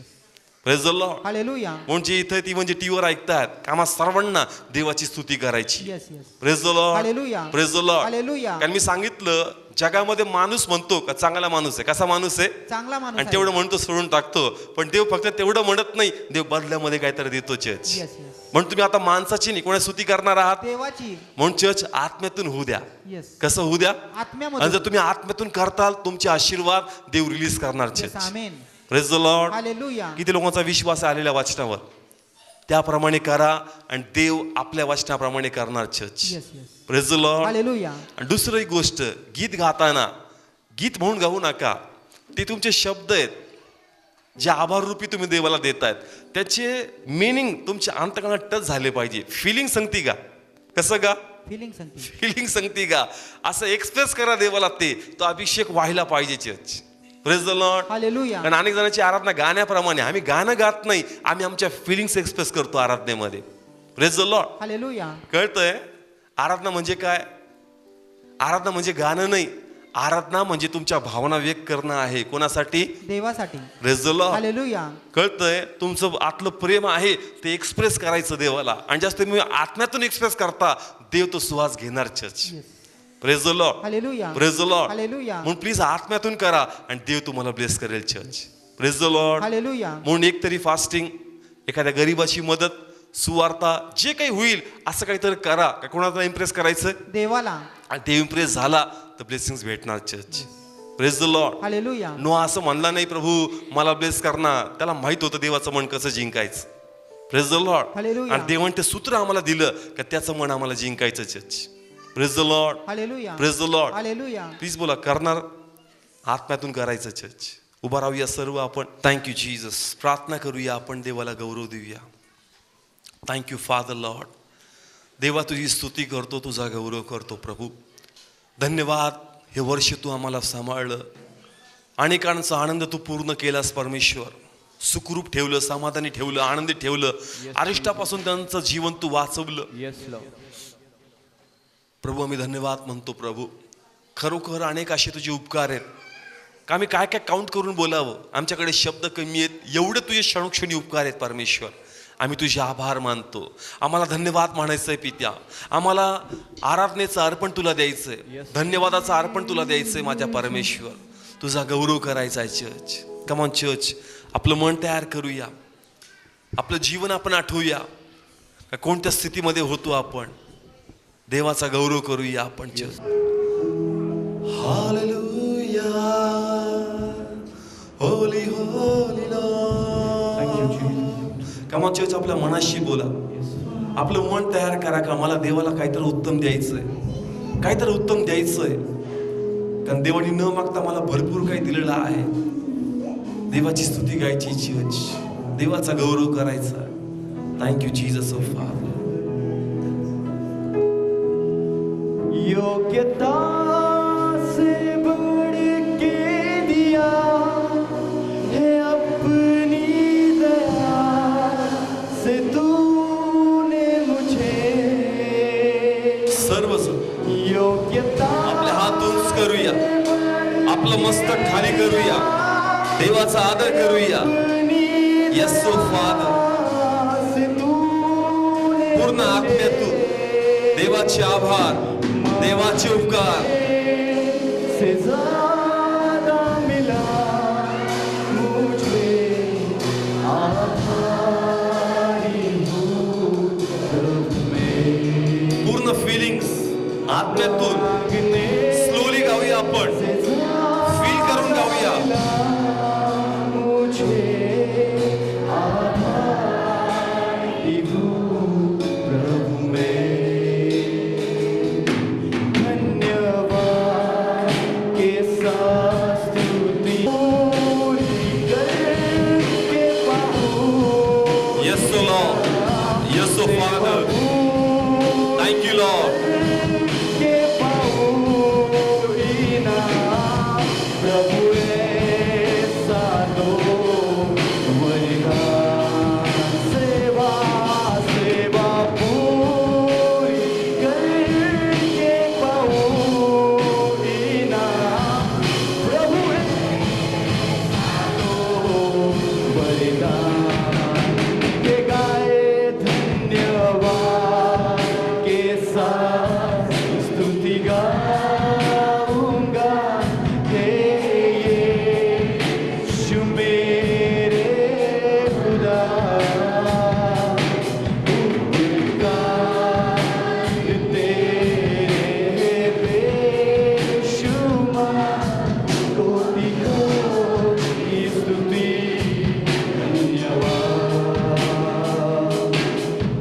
Praise the Lord. Hallelujah. म्हणजे इथे ती म्हणजे टीव्हीवर ऐकतात, आम्हा सर्वांना देवाची स्तुती करायची. Yes yes. Praise the Lord. Hallelujah. Praise the Lord. Hallelujah. कारण मी सांगितलं, जगामध्ये माणूस म्हणतो का चांगला माणूस आहे. कसा माणूस आहे? चांगला माणूस आणि आहे. तेवढं म्हणतो सोडून टाकतो. पण देव फक्त तेवढं म्हणत नाही, देव बदल्यामध्ये काहीतरी देतो चर्च. Yes yes. म्हणून तुम्ही आता माणसाची नाही, कोणाची स्तुती करणार आहात, देवाची. म्हणून चर्च आत्म्यातून होऊ द्या. येस. कसं होऊ द्या? आत्म्यामध्ये. आणि जर तुम्ही आत्म्यातून करताल, तुमचे आशीर्वाद देव रिलीज करणार yes. Church. Amen. Praise the Lord. Hallelujah. किती लोकांचा विश्वास आहे आलेल्या वचनावर? त्याप्रमाणे करा आणि देव आपल्या वचनाप्रमाणे करणार church. Yes yes. Praise the Lord. Hallelujah. आणि दुसरी एक गोष्ट, गीत गाताना गीत म्हणून गाऊ नका. ते तुमचे शब्द आहेत जे आभार रूपी तुम्ही देवाला देतायत, त्याचे मिनिंग तुमच्या अंतकरणात टच झाले पाहिजे. फिलिंग सांगती का? कसं का? फिलिंग सांगते. फिलिंग सांगती का? असं एक्सप्रेस करा देवाला, ते तो अभिषेक व्हायला पाहिजे church. Praise the Lord. Hallelujah. कारण अनेक जणांची आराधना गाण्याप्रमाणे, आम्ही गाणं गात नाही, आम्ही आमच्या फिलिंग्स एक्सप्रेस करतो आराधनेमध्ये. Praise the Lord. हालेलुया. कळतंय? आराधना म्हणजे काय? आराधना म्हणजे गाणं नाही, आराधना म्हणजे तुमच्या भावना व्यक्त करणं आहे. कोणासाठी? देवासाठी. Praise the Lord. हालेलुया. कळतंय? तुमचं आतलं प्रेम आहे ते एक्सप्रेस करायचं देवाला. आणि जास्त तुम्ही आत्म्यातून एक्सप्रेस करता, देव तो सुवास घेणार church. Yes. Praise the Lord. Hallelujah. Praise the Lord. Hallelujah. म्हणून प्लीज आत्म्यातून करा आणि देव तुम्हाला ब्लेस करेल church. Praise the Lord. Hallelujah. म्हणून एकतरी फास्टिंग, एखाद्या गरीबाची मदत, सुवार्ता, जे काही होईल असं काहीतरी करा. का कोणाला इम्प्रेस करायचं? देवाला. आणि ते इम्प्रेस झाला तर ब्लेसिंग्स भेटणार church. Praise the Lord. Hallelujah. No असं म्हणला नाही प्रभू मला ब्लेस करणार, त्याला माहित होतं देवाचं मन कसं जिंकायचं. Praise the Lord. हालेलुया. आणि देवाने ते सूत्र आम्हाला दिलं का त्याचं मन आम्हाला जिंकायचं church. Praise the Lord. Hallelujah. Praise the Lord. Hallelujah. Please बोला, करणार आत्म्यातून करायचं चर्च. उभा राहूया सर्व आपण. Thank you Jesus. प्रार्थना करूया आपण, देवाला गौरव देऊया. Thank you father Lord. देवा तुझी स्तुती करतो, तुझा गौरव करतो प्रभू. धन्यवाद, हे वर्ष तू आम्हाला सांभाळलं, अनेकांचा आनंद तू पूर्ण केलास परमेश्वर. सुखरूप ठेवलं, समाधानी ठेवलं, आनंदी ठेवलं. अरिष्टापासून त्यांचं जीवन तू वाचवलं येस लॉर्ड. प्रभू. आम्ही धन्यवाद म्हणतो प्रभू. खरोखर अनेक असे तुझे उपकार आहेत का आम्ही काय काय काउंट करून बोलावं, आमच्याकडे शब्द कमी आहेत. एवढे तुझे क्षणोक्षणी उपकार आहेत परमेश्वर. आम्ही तुझे आभार मानतो. आम्हाला धन्यवाद म्हणायचं आहे पित्या. आम्हाला आराधनेचं अर्पण तुला द्यायचं आहे, धन्यवादाचं अर्पण तुला द्यायचं आहे माझ्या परमेश्वर. तुझा गौरव करायचा आहे चर्च. कम ऑन चर्च, आपलं मन तयार करूया, आपलं जीवन आपण आठवूया, कोणत्या स्थितीमध्ये होतो आपण. देवाचा गौरव करूया आपण church. Hallelujah, Holi Holi Lord. Come on church, आपल्या मनाशी बोला, आपलं मन तयार करा का मला देवाला काहीतरी उत्तम द्यायचंय, काहीतरी उत्तम द्यायचंय. कारण देवाने न मागता मला भरपूर काही दिलेलं आहे. देवाची स्तुती गायची चर्च, देवाचा गौरव करायचा. Thank you Jesus of father. योग्यता से बढ़ के दिया है अपनी दया से तूने मुझे. सर्वजण योग्यता आपले हात उंच करूया, आपलं मस्तक खाली करूया, देवाचा आदर करूया. येस ओ फादर, से तूने पूर्ण आत्म्यातून देवाचे आभार, देवाचे उपकार. से ज्यादा मिला मुझे. आभारी हूँ प्रभु मैं. पूर्ण फिलिंग्स आत्म्यातून स्लोली गाऊया आपण, फील करून गाऊया. मुझे आभारी हूँ प्रभु मैं. धन्यवाद के साथ स्तुति पूरी करके पाऊँ. Yes O Lord, yes O Father. Thank you Lord. के पाऊँ इनाम प्रभु ऐसा दो वरदान. सेवा सेवा पूरी करके पाऊँ इनाम प्रभु ऐसा दो वरदान. के गाए धन्यवाद के साथ स्तुति गाऊंगा. हे यीशु मेरे खुदा, उपकार तेरे बेशुमार. कोटि कोटि स्तुति धन्यवाद.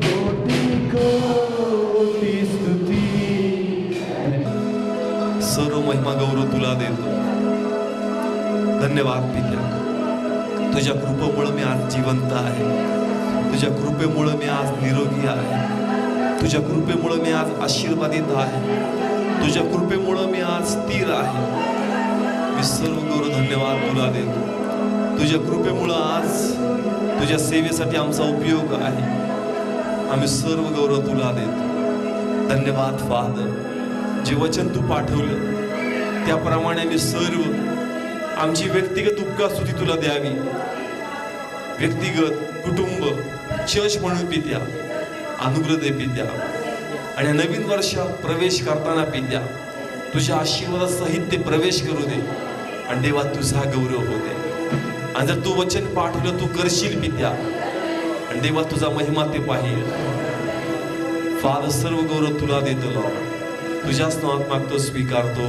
कोटि कोटि स्तुति. सर्व महिमा गौरव तुला देतो. धन्यवाद पित्या, तुझ्या कृपेमुळे मी आज जिवंत आहे. तुझ्या कृपेमुळे मी आज निरोगी आहे. तुझ्या कृपेमुळे मी आज आशीर्वादित आहे. तुझ्या कृपेमुळे मी आज स्थिर आहे. मी सर्व गौरव धन्यवाद तुला देतो. तुझ्या कृपेमुळे आज तुझ्या सेवेसाठी आमचा उपयोग आहे. आम्ही सर्व गौरव तुला देतो. धन्यवाद फादर. जे वचन तू पाठवलं त्याप्रमाणे आम्ही सर्व आमची व्यक्तिगत उपकार स्तुती तुला द्यावी. व्यक्तिगत, कुटुंब, चर्च म्हणून पित्या अनुग्रह दे पित्या. आणि या नवीन वर्षात प्रवेश करताना पित्या तुझ्या आशीर्वादासहित ते प्रवेश करू दे. आणि देवा तुझा गौरव होऊ दे. आणि जर तू वचन पाठवलं तू करशील पित्या, आणि देवा तुझा महिमा ते पाहिल. फादर सर्व गौरव तुला देतो लॉर्ड. तुझ्याच नावात मागतो, स्वीकारतो.